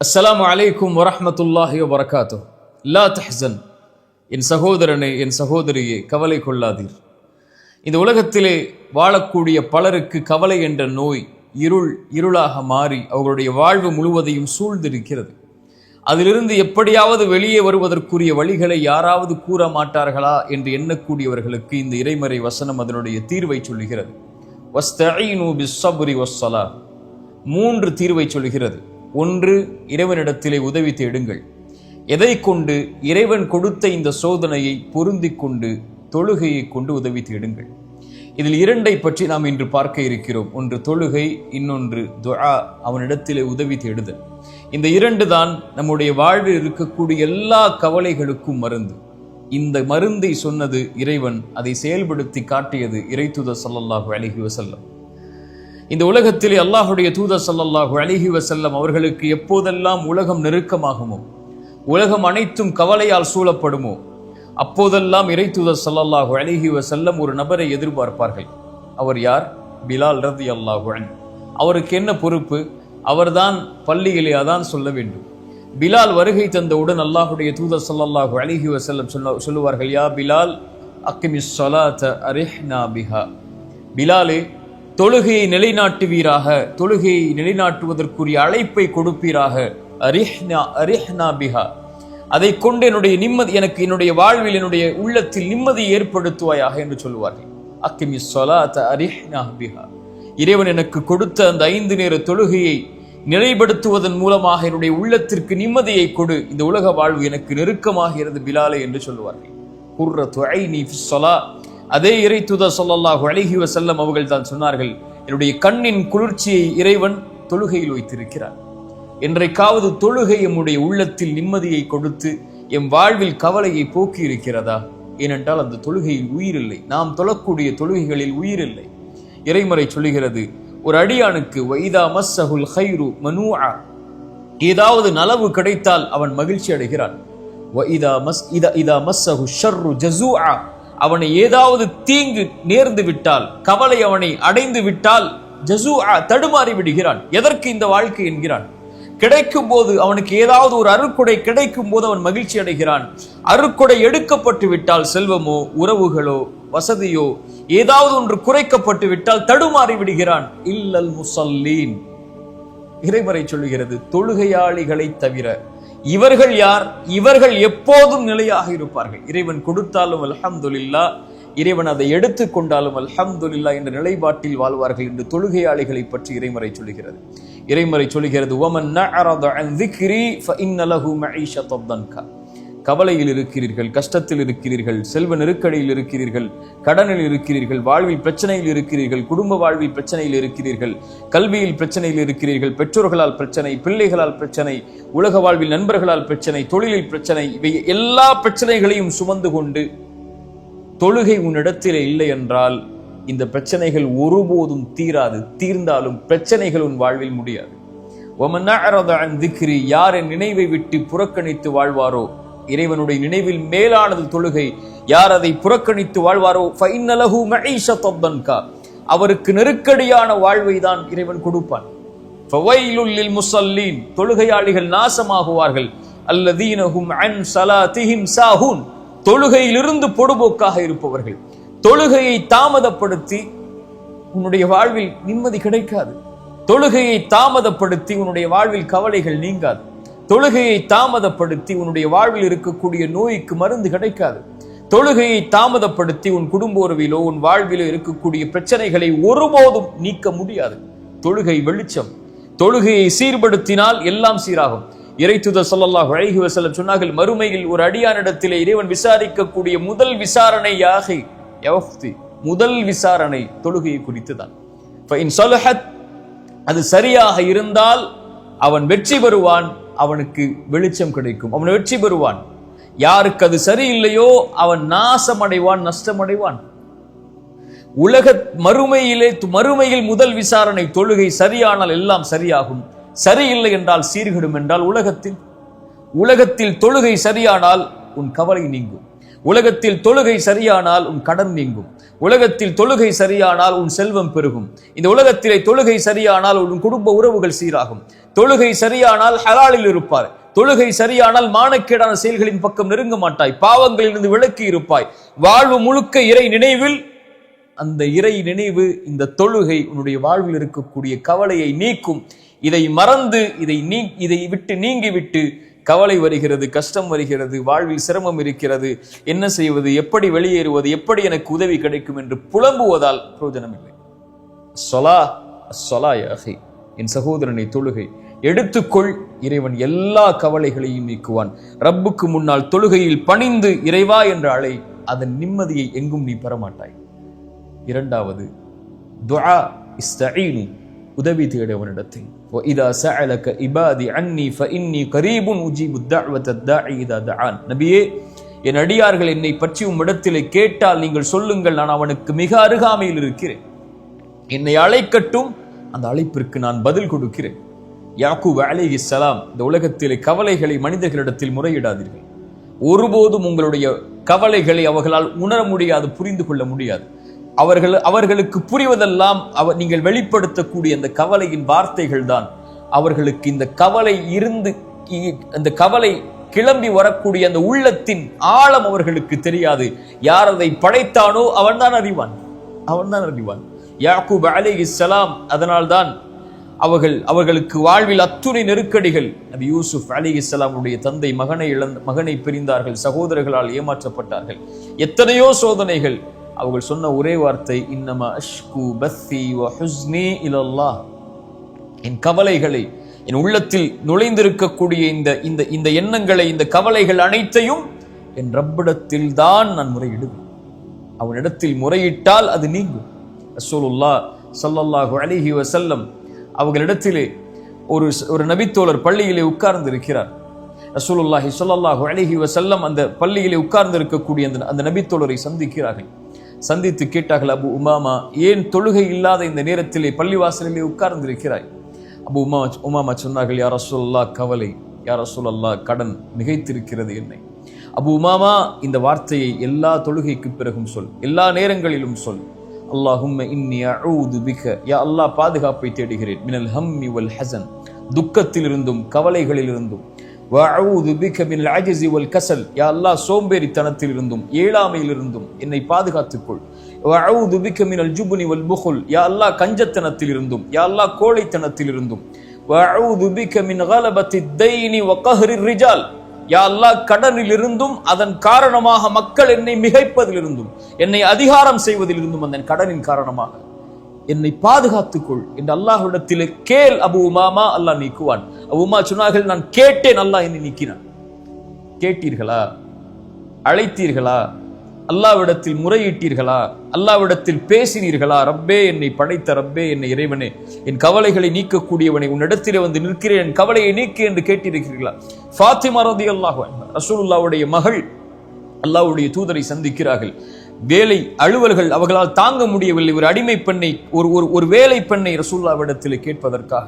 அஸ்ஸலாமு அலைக்கும் வரஹ்மத்துல்லாஹி வபரகாத்துஹ். லா தஹ்சன், என் சகோதரனே, என் சகோதரியே, கவலை கொள்ளாதீர். இந்த உலகத்திலே வாழக்கூடிய பலருக்கு கவலை என்ற நோய் இருளாக மாறி அவர்களுடைய வாழ்வு முழுவதையும் சூழ்ந்திருக்கிறது. அதிலிருந்து எப்படியாவது வெளியே வருவதற்குரிய வழிகளை யாராவது கூற மாட்டார்களா என்று எண்ணக்கூடியவர்களுக்கு இந்த இறைமறை வசனம் அதனுடைய தீர்வை சொல்லுகிறது. வஸ்தஈனு பிஸ்ஸப்ரி வஸ்ஸலாஹ். 3 தீர்வை சொல்கிறது. 1, இறைவனிடத்திலே உதவி தேடுங்கள். எதை கொண்டு? இறைவன் கொடுத்த இந்த சோதனையை பொருந்தி கொண்டு தொழுகையை கொண்டு உதவி தேடுங்கள். இதில் 2ஐ பற்றி நாம் இன்று பார்க்க இருக்கிறோம். ஒன்று தொழுகை, இன்னொன்று துஆ, அவனிடத்திலே உதவி தேடுதல். இந்த 2 தான் நம்முடைய வாழ்வில் இருக்கக்கூடிய எல்லா கவலைகளுக்கும் மருந்து. இந்த மருந்தை சொன்னது இறைவன், அதை செயல்படுத்தி காட்டியது இறைத்தூதர் ஸல்லல்லாஹு அலைஹி வஸல்லம். இந்த உலகத்திலே அல்லாஹுடைய தூதர் ஸல்லல்லாஹு அலைஹி வஸல்லம் அவர்களுக்கு எப்போதெல்லாம் உலகம் நெருக்கமாகுமோ, உலகம் அனைத்தும் கவலையால் சூழப்படுமோ, அப்போதெல்லாம் இறைத்தூதர் ஸல்லல்லாஹு அலைஹி வஸல்லம் ஒரு நபரை எதிர்பார்ப்பார்கள். அவர் யார்? பிலால் ரலியல்லாஹு அன்ஹு. அவருக்கு என்ன பொறுப்பு? அவர்தான் பள்ளியிலே அதான் சொல்ல வேண்டும். பிலால் வருகை தந்தவுடன் அல்லாஹுடைய தூதர் ஸல்லல்லாஹு அலைஹி வஸல்லம் சொல்லுவார்கள், யா பிலால் அக்கிமிஸ் ஸலாத அரிஹ்னா பிஹா. பிலாலே, தொழுகையை நிலைநாட்டுவீராக, தொழுகையை நிலைநாட்டுவதற்குரிய அழைப்பை கொடுப்பீராக. அரிஹ்னா பிஹா, அதை கொண்டு என்னுடைய நிம்மதி, எனக்கு என்னுடைய வாழ்வில் என்னுடைய உள்ளத்தில் நிம்மதி ஏற்படுத்துவாயாக என்று சொல்லுவார்கள். அக்கிமிஸ் ஸலாத அரிஹ்னா பிஹா. இறைவன் எனக்கு கொடுத்த அந்த 5 நேர தொழுகையை நிலைப்படுத்துவதன் மூலமாக என்னுடைய உள்ளத்திற்கு நிம்மதியை கொடு, இந்த உலக வாழ்வு எனக்கு நெருக்கமாகிறது பிலாலே என்று சொல்லுவார்கள். குர்ரத்து ஐனி ஃபிஸ் ஸலாத். அதே இறைத்தூதர் ஸல்லல்லாஹு அலைஹி வஸல்லம் அவர்கள் தான் சொன்னார்கள், என்னுடைய கண்ணின் குளிர்ச்சியை இறைவன் தொழுகையில் வைத்திருக்கிறார். என்றைக்காவது தொழுகை எம்முடைய உள்ளத்தில் நிம்மதியை கொடுத்து எம் வாழ்வில் கவலையை போக்கி இருக்கிறதா? ஏனென்றால் அந்த தொழுகையில் உயிர் இல்லை. நாம் தொழக்கூடிய தொழுகைகளில் உயிர் இல்லை. இறைமறை சொல்லுகிறது, ஒரு அடியானுக்கு வைதா மஸ்ஸஹுல் கைரு மனூஆ, ஏதாவது நலவு கிடைத்தால் அவன் மகிழ்ச்சி அடைகிறான். இதா மஸ்ஸஹு ஷர்ரு ஜஸூஆ, அவனை ஏதாவது தீங்கு நேர்ந்து விட்டால், கவலை அவனை அடைந்து விட்டால், ஜஸூஆ, தடுமாறி விடுகிறான். எதற்கு இந்த வாழ்க்கை என்கிறான். கிடைக்கும் போது அவனுக்கு ஏதாவது ஒரு அருட்கொடை கிடைக்கும் போது அவன் மகிழ்ச்சி அடைகிறான். அருட்கொடை எடுக்கப்பட்டு விட்டால், செல்வமோ உறவுகளோ வசதியோ ஏதாவது ஒன்று குறைக்கப்பட்டு விட்டால் தடுமாறி விடுகிறான். இல்லல் முஸல்லீன், இறைமறை சொல்லுகிறது, தொழுகையாளிகளை தவிர. இவர்கள் யார்? இவர்கள் எப்போதும் நிலையாக இருப்பார்கள். இறைவன் கொடுத்தாலும் அல்ஹம்துலில்லாஹ், இறைவன் அதை எடுத்துக் கொண்டாலும் அல்ஹம்துலில்லாஹ் என்ற நிலைப்பாட்டில் வாழ்வார்கள் என்று தொழுகையாளிகளை பற்றி இறைமறை சொல்லுகிறது. இறைமறை சொல்லுகிறது, வமன் நஅரத அன் ذிக்ரி ஃபஇன்ன லஹு மஈஷத்தன் தன்கா. கவலையில் இருக்கிறீர்கள், கஷ்டத்தில் இருக்கிறீர்கள், செல்வ நெருக்கடியில் இருக்கிறீர்கள், கடனில் இருக்கிறீர்கள், வாழ்வில் பிரச்சனையில் இருக்கிறீர்கள், குடும்ப வாழ்வில் பிரச்சனையில் இருக்கிறீர்கள், கல்வியில் பிரச்சனையில் இருக்கிறீர்கள், பெற்றோர்களால் பிரச்சனை, பிள்ளைகளால் பிரச்சனை, உலக வாழ்வில் நண்பர்களால் பிரச்சனை, தொழிலில் பிரச்சனை, இவை எல்லா பிரச்சனைகளையும் சுமந்து கொண்டு தொழுகை உன்னிடத்திலே இல்லை என்றால் இந்த பிரச்சனைகள் ஒருபோதும் தீராது. தீர்ந்தாலும் பிரச்சனைகள் உன் வாழ்வில் முடியாது. வமன் நஅரத அன் ذிக்ரி, யார் என் நினைவை விட்டு புறக்கணித்து வாழ்வாரோ, இறைவனுடைய நினைவில் மேலானது தொழுகை, யார் அதை புறக்கணித்து வாழ்வாரோ ஃபஇன்ன லஹு மஈஷத்தன் தன்கா, அவருக்கு நெருக்கடியான வாழ்வை தான் இறைவன் கொடுப்பான். ஃபவைலுல் லில் முஸல்லீன், தொழுகையாளிகள் நாசமாகுவார்கள். அல்லதீன ஹும் அன் ஸலாத்திஹிம் சாஹூன், தொழுகையிலிருந்து பொடுபோக்காக இருப்பவர்கள். தொழுகையை தாமதப்படுத்தி உன்னுடைய வாழ்வில் நிம்மதி கிடைக்காது. தொழுகையை தாமதப்படுத்தி உன்னுடைய வாழ்வில் கவலைகள் நீங்காது. தொழுகையை தாமதப்படுத்தி உன்னுடைய வாழ்வில் இருக்கக்கூடிய நோய்க்கு மருந்து கிடைக்காது. தொழுகையை தாமதப்படுத்தி உன் குடும்ப உறவிலோ உன் வாழ்விலோ இருக்கக்கூடிய பிரச்சனைகளை ஒருபோதும் நீக்க முடியாது. தொழுகை வெளிச்சம். தொழுகையை சீர்படுத்தினால் எல்லாம் சீராகும். இறைத்தூதர் ஸல்லல்லாஹு அலைஹி வஸல்லம் சொன்னார்கள், மறுமையில் ஒரு அடியானிடத்திலே இறைவன் விசாரிக்கக்கூடிய முதல் விசாரணை முதல் விசாரணை தொழுகையை குறித்துதான். ஃபஇன் ஸலஹத், அது சரியாக இருந்தால் அவன் வெற்றி பெறுவான், அவனுக்கு வெளிச்சம் கிடைக்கும், அவன் வெற்றி பெறுவான். யாருக்கு அது சரியில்லையோ அவன் நாசமடைவான், நஷ்டமடைவான். மறுமையில் முதல் விசாரணை தொழுகை சரியானால் எல்லாம் சரியாகும், சரியில்லை என்றால் சீர்கெடும். என்றால் உலகத்தில் தொழுகை சரியானால் உன் கவலை நீங்கும். உலகத்தில் தொழுகை சரியானால் உன் கடன் நீங்கும். உலகத்தில் தொழுகை சரியானால் உன் செல்வம் பெருகும். இந்த உலகத்திலே தொழுகை சரியானால் உன் குடும்ப உறவுகள் சீராகும். தொழுகை சரியானால் ஹலாலில் இருப்பார். தொழுகை சரியானால் மானக்கேடான செயல்களின் பக்கம் நெருங்க மாட்டாய். பாவங்களிலிருந்து விலக்கி இருப்பாய். வாழ்வு முழுக்க இறை நினைவில். அந்த இறை நினைவு, இந்த தொழுகை உன்னுடைய வாழ்வில் இருக்கக்கூடிய கவலையை நீக்கும். இதை மறந்து இதை விட்டு நீங்கிவிட்டு கவலை வருகிறது, கஷ்டம் வருகிறது, வாழ்வில் சிரமம் இருக்கிறது, என்ன செய்வது, எப்படி வெளியேறுவது, எப்படி எனக்கு உதவி கிடைக்கும் என்று புலம்புவதால் பிரயோஜனம் இல்லை. என் சகோதரனை, தொழுகை எடுத்துக்கொள். இறைவன் எல்லா கவலைகளையும் நீக்குவான். ரப்புக்கு முன்னால் தொழுகையில் பணிந்து இறைவா என்ற அழை, அதன் நிம்மதியை எங்கும் நீ பெறமாட்டாய். இரண்டாவது, துஆ இஸ்தஈனு, உதவி தேடவனிடத்தில். وَإِذَا سَأَلَكَ عِبَادِي عَنِّي فَإِنِّي قَرِيبٌ أُجِيبُ الدَّعْوَةَ الدَّاعِي إِذَا دَعَانِ. நபியே, என் அடியார்கள் என்னை பற்றி உம்மிடத்திலே கேட்டால் நீங்கள் சொல்லுங்கள், நான் அவனுக்கு மிக அருகாமையில் இருக்கிறேன். என்னை அழைக்கட்டும், அந்த அழைப்பிற்கு நான் பதில் கொடுக்கிறேன். யாக்கூப் அலைஹிஸ்ஸலாம், இந்த உலகத்திலே கவலைகளை மனிதர்களிடத்தில் முறையிடாதீர்கள். ஒருபோதும் உங்களுடைய கவலைகளை அவர்களால் உணர முடியாது, புரிந்து கொள்ள முடியாது. அவர்களுக்கு புரிவதெல்லாம் நீங்கள் வெளிப்படுத்தக்கூடிய அந்த கவலையின் வார்த்தைகள் தான். அவர்களுக்கு இந்த கவலை இருந்து, அந்த கவலை கிளம்பி வரக்கூடிய அந்த உள்ளத்தின் ஆழம் அவர்களுக்கு தெரியாது. யார் அதை படைத்தானோ அவன்தான் அறிவான். யாக்கூப் அலைஹிஸ்ஸலாம், அதனால்தான் அவர்களுக்கு வாழ்வில் அத்துணை நெருக்கடிகள். நபி யூசுப் அலைஹிஸ்ஸலாமுடைய தந்தை மகனை பிரிந்தார்கள், சகோதரர்களால் ஏமாற்றப்பட்டார்கள், எத்தனையோ சோதனைகள். அவர்கள் சொன்ன ஒரே வார்த்தை, இன்னமா அஷ்கு பத்தி வ ஹுஸ்னி இலல்லாஹ். என் கவலைகளை, என் உள்ளத்தில் நுழைந்திருக்கக்கூடிய இந்த எண்ணங்களை, இந்த கவலைகள் அனைத்தையும் என் ரப்பிடத்தில் தான் நான் முறையிடுவேன். அவனிடத்தில் முறையிட்டால் அது நீங்கும். ரசூலுல்லாஹ் ஸல்லல்லாஹு அலைஹி வஸல்லம் அவர்களிடத்திலே ஒரு நபித்தோழர் பள்ளியிலே உட்கார்ந்து இருக்கிறார். ரசூலுல்லாஹி ஸல்லல்லாஹு அலைஹி வஸல்லம் அந்த பள்ளியிலே உட்கார்ந்து இருக்கக்கூடிய அந்த நபித்தோழரை சந்தித்து கேட்டார்கள், அபு உமாமா, ஏன் தொழுகை இல்லாத இந்த நேரத்திலே பள்ளிவாசலிலே உட்கார்ந்து இருக்கிறாய்? அபு உமாமா சொன்னார்கள், யா ரசூலல்லாஹ், கவலை, யா ரசூலல்லாஹ், கடன் மிகைத்திருக்கிறது என்னை. அபு உமாமா, இந்த வார்த்தையை எல்லா தொழுகைக்கு பிறகும் சொல், எல்லா நேரங்களிலும் சொல். அல்லாஹும்ம இன்னி அஊது பிக, யா அல்லாஹ், பாதுகாப்பை தேடுகிறேன். மினல் ஹம்மி வல் ஹஸன், துக்கத்திலிருந்தும் கவலைகளிலிருந்தும். வஅஊது பிக மினல் அஜ்ஸி வல் கஸல், யா அல்லாஹ், சோம்பேறித்தனத்திலிருந்தும் ஏழாமையிலிருந்தும் என்னை பாதுகாத்துக்கொள். வஅஊது பிக மினல் ஜுப்னி வல் புഖுல், யா அல்லாஹ், கஞ்சத்தனத்திலிருந்தும், யா அல்லாஹ், கோழைத்தனத்திலிருந்தும். வஅஊது பிக மின் கலபத்தித் தைனி வ கஹ்ரிர் ரிஜால், யா அல்லாஹ், கடனிலிருந்தும் அதன் காரணமாக மக்கள் என்னை மிகைப்பதிலிருந்தும், என்னை அதிகாரம் செய்வதிலிருந்தும், அந்த கடனின் காரணமாக என்னை பாதுகாத்துக்கொள் என்று அல்லாஹ்விடத்திலே கேள் அபு உமாமா, அல்லாஹ் நீக்குவான். அபு உமா சொன்னார்கள், நான் கேட்டேன், அல்லாஹ் என்னை நீக்கினான். கேட்டீர்களா? அழைத்தீர்களா? அல்லாஹ்விடத்தில் முறையிட்டீர்களா? அல்லாஹ்விடத்தில் பேசினீர்களா? ரப்பே, என்னை படைத்த ரப்பே, என்னை இறைவனே, என் கவலைகளை நீக்கக்கூடியவனை, உன்னிடத்திலே வந்து நிற்கிறேன், என் கவலையை நீக்கு என்று கேட்டிருக்கிறீர்களா? ஃபாத்திமா ரலியல்லாஹு அன்ஹா, ரசூலுல்லாஹ்வுடைய மகள், அல்லாஹ்வுடைய தூதரை சந்திக்கிறார்கள். வேலை அலுவல்கள் அவர்களால் தாங்க முடியவில்லை. ஒரு அடிமை பெண்ணை, ஒரு வேலை பெண்ணை ரசூலுல்லாஹ்விடத்திலே கேட்பதற்காக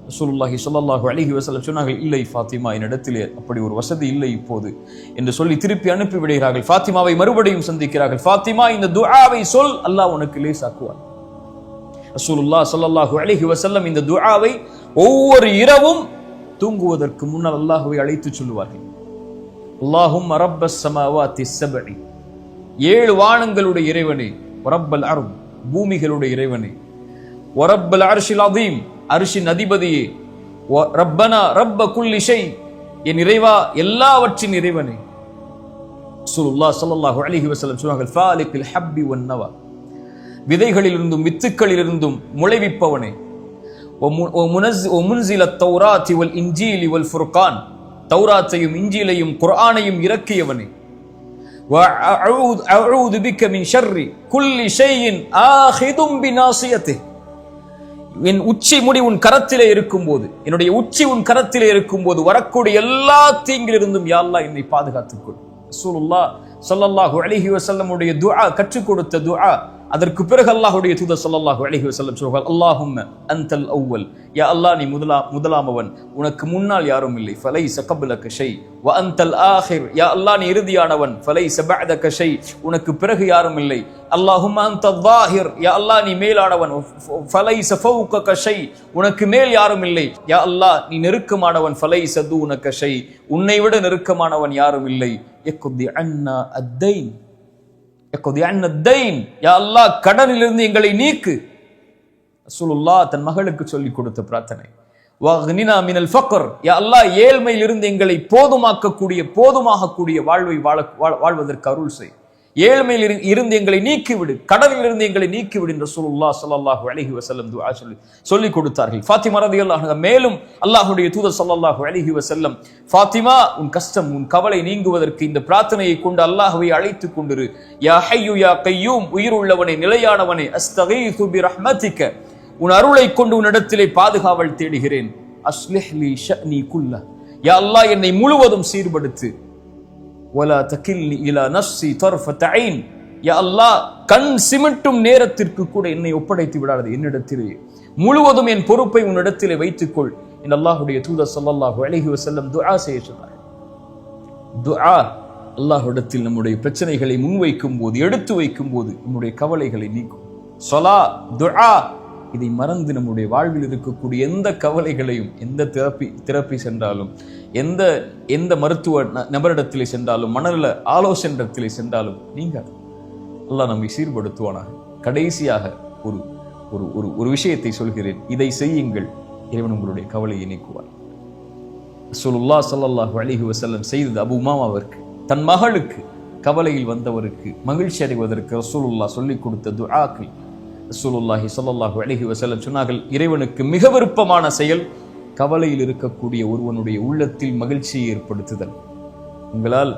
ரசூலுல்லாஹி ஸல்லல்லாஹு அலைஹி வஸல்லம் சொன்னார்கள், இல்லை ஃபாத்திமா, என்னிடத்திலே அப்படி ஒரு வசதி இல்லை இப்போது என்று சொல்லி திருப்பி அனுப்பி விடுகிறார்கள். ஃபாத்திமாவை மறுபடியும் சந்திக்கிறார்கள். ஃபாத்திமா, இந்த துஆவை சொல், அல்லாஹ் உனக்கு லேசாக்குவான். ரசூலுல்லாஹ் ஸல்லல்லாஹு அலைஹி வஸல்லம் இந்த துஆவை ஒவ்வொரு இரவும் தூங்குவதற்கு முன்னால் அல்லாஹ்வை அழைத்து சொல்லுவார்கள். அல்லாஹும்ம ரப்பஸ் ஸமாவாத்தி ஸப்இ, 7 வானங்களுடைய இறைவனே, ரப்பல் அர்த், பூமிகளுடைய இறைவனே, ரப்பல் அர்ஷில் அதீம், அர்ஷின் அதிபதியே, ரப்பனா ரப்ப குல்லி ஷை, என் இறைவா, எல்லாவற்றின் இறைவனே. ரசூலுல்லாஹ் ஸல்லல்லாஹு அலைஹி வஸல்லம் சொன்னார்கள், ஃபாலிகில் ஹப்பி வன் நவா, விதைகளிலிருந்தும் வித்துக்களிலிருந்தும் முளைவிப்பவனே, வ முன்ஸிலத் தௌராத்தி வல் இன்ஜீலி வல் ஃபுர்கான், தௌராத்தையும் இன்ஜீலையும் குர்ஆனையும் இறக்கியவனே, வஅஊது பிக மின் ஷர்ரி குல்லி ஷைஇன் ஆஹிதும் பிநாசியத்திஹ், என் உச்சி முடி உன் கரத்திலே இருக்கும்போது, என்னுடைய உச்சி உன் கரத்திலே இருக்கும்போது வரக்கூடிய எல்லா தீங்கிலிருந்தும் யா அல்லாஹ் என்னை பாதுகாத்துக்கொள். ரசூலுல்லாஹ் ஸல்லல்லாஹு அலைஹி வஸல்லம் உடைய துஆ, கற்றுக் கொடுத்த துஆ, அதற்கு பிறகு அல்லாஹ்வுடைய தூதர் ஸல்லல்லாஹு அலைஹி வஸல்லம் சொல்வார்கள், அல்லாஹும்ம அன்தல் அவ்வல், யா அல்லாஹ் நீ முதலாமவன், உனக்கு முன்னால் யாரும் இல்லை, ஃபலைஸ கப்லக ஷை, வ அன்தல் ஆஹிர், யா அல்லாஹ் நீ இறுதியானவன், ஃபலைஸ பஅதக ஷை, உனக்கு பிறகு யாரும் இல்லை, அல்லாஹும்ம அன்தல் ஸாஹிர், யா அல்லாஹ் நீ மேலானவன், ஃபலைஸ ஃபௌகக ஷை, உனக்கு மேல் யாரும் இல்லை, யா அல்லாஹ் நீ நெருக்கமானவன், ஃபலைஸ தூனக ஷை, உன்னை விட நெருக்கமானவன் யாரும் இல்லை, யக்தி அன்னா அத்தைன், யா அல்லாஹ் கடனிலிருந்து எங்களை நீக்கு. ரசூலுல்லாஹ் தன் மகளுக்கு சொல்லிக் கொடுத்த பிரார்த்தனை. வக்னினா மினல் ஃபக்ர், யா அல்லாஹ் ஏழ்மையிலிருந்து எங்களை போதுமாகக்கூடிய வாழ்வை வாழ்வதற்கு அருள் செய். ஏழ்மையில் இருந்து எங்களை நீக்கிவிடு, கடனிலிருந்து எங்களை நீக்கிவிடு என்று ரசூலுல்லாஹ் ஸல்லல்லாஹு அலைஹி வஸல்லம் துஆ சொல்லி கொடுத்தார்கள். ஃபாத்திமா ரலியல்லாஹு அன்ஹா மேலும் அல்லாஹ்வுடைய தூதர் ஸல்லல்லாஹு அலைஹி வஸல்லம், ஃபாத்திமா உன் கஷ்டம் உன் கவலை நீங்குவதற்கு இந்த பிரார்த்தனையை கொண்டு அல்லாஹ்வை அழைத்துக் கொண்டிரு. யா ஹய்யு யா கய்யூம், உயிர் உள்ளவனே நிலையானவனே, அஸ்தகீது பிரஹ்மதிக, உன் அருளை கொண்டு உன்னிடத்திலே பாதுகாவல் தேடுகிறேன். அஸ்லிஹ் லி ஷஅனி குல்ல, யா அல்லாஹ் என்னை முழுவதும் சீர்படுத்து. வலா தகில்னி இலா நஃப்ஸி தர்ஃபத ஐன், யா அல்லாஹ் கண் சிமிட்டும் நேரத்திற்கு கூட என்னை ஒப்படைத்து விடாதே, என்னிடத்திலே முழுவதும் என் பொறுப்பை உன்னிடத்திலே வைத்துக்கொள் என்று அல்லாஹ்வுடைய தூதர் ஸல்லல்லாஹு அலைஹி வஸல்லம் துஆ செய்ய சொன்னார். துஆ அல்லாஹ்விடத்தில் நம்முடைய பிரச்சனைகளை முன்வைக்கும் போது, எடுத்து வைக்கும் போது நம்முடைய கவலைகளை நீக்கும். ஸலா, துஆ, இதை மறந்து நம்முடைய வாழ்வில் இருக்கக்கூடிய எந்த கவலைகளையும், எந்த தெரப்பி சென்றாலும், எந்த மருத்துவ நபரிடத்திலே சென்றாலும், மனநல ஆலோசனையிடத்திலே சென்றாலும் நீங்க அல்லாஹ் நம்மை சீர்படுத்துவானாக. கடைசியாக ஒரு விஷயத்தை சொல்கிறேன், இதை செய்யுங்கள், இறைவன் உங்களுடைய கவலையை நீக்குவார். ரசூலுல்லாஹ் ஸல்லல்லாஹு அலைஹி வஸல்லம் செய்தது அபூ உமாமாவிற்கு, தன் மகளுக்கு கவலையில் வந்தவருக்கு மகிழ்ச்சி அடைவதற்கு ரசூலுல்லாஹ் சொல்லிக் கொடுத்த துஆக்கள். ரசூலுல்லாஹி ஸல்லல்லாஹு அலைஹி வஸல்லம் சொன்னார்கள், இறைவனுக்கு மிக விருப்பமான செயல் கவலையில் இருக்கக்கூடிய ஒருவனுடைய உள்ளத்தில் மகிழ்ச்சியை ஏற்படுத்துதல். உங்களால்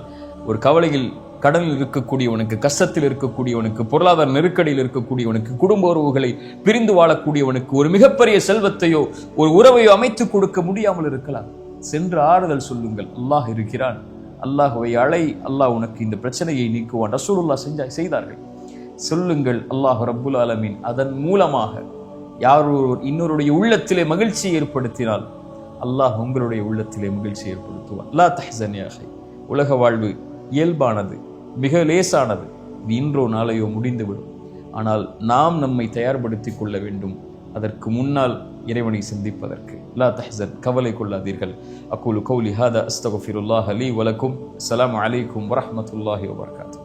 ஒரு கவலையில், கடனில் இருக்கக்கூடியவனுக்கு, கஷ்டத்தில் இருக்கக்கூடியவனுக்கு, பொருளாதார நெருக்கடியில் இருக்கக்கூடியவனுக்கு, குடும்ப உறவுகளை பிரிந்து வாழக்கூடியவனுக்கு ஒரு மிகப்பெரிய செல்வத்தையோ ஒரு உறவையோ அமைத்துக் கொடுக்க முடியாமல் இருக்கலாம். சென்று ஆறுதல் சொல்லுங்கள், அல்லாஹ் இருக்கிறான், அல்லாஹ்வை அழை, அல்லாஹ் உனக்கு இந்த பிரச்சனையை நீக்குவான். ரசூலுல்லாஹ் செய்தார்கள். சொல்லுங்கள், அல்லாஹ் ரப்புல் ஆலமீன் அதன் மூலமாக இன்னொருடைய உள்ளத்திலே மகிழ்ச்சியை ஏற்படுத்தினால் அல்லாஹ் உங்களுடைய உள்ளத்திலே மகிழ்ச்சி ஏற்படுத்துவான். லா தஹ்சன் யா அஹி, உலக வாழ்வு இயல்பானது, மிக லேசானது, இது இன்றோ நாளையோ முடிந்துவிடும். ஆனால் நாம் நம்மை தயார்படுத்திக் கொள்ள வேண்டும் அதற்கு முன்னால் இறைவனை சிந்திப்பதற்கு. லா தஹ்சன், கவலை கொள்ளாதீர்கள். அகூலு கௌலி ஹாதா அஸ்தக்ஃபிருல்லாஹ லீ வலக்கும். அஸ்ஸலாமு அலைக்கும் வரஹ்மத்துல்லாஹி வபரகாத்துஹு.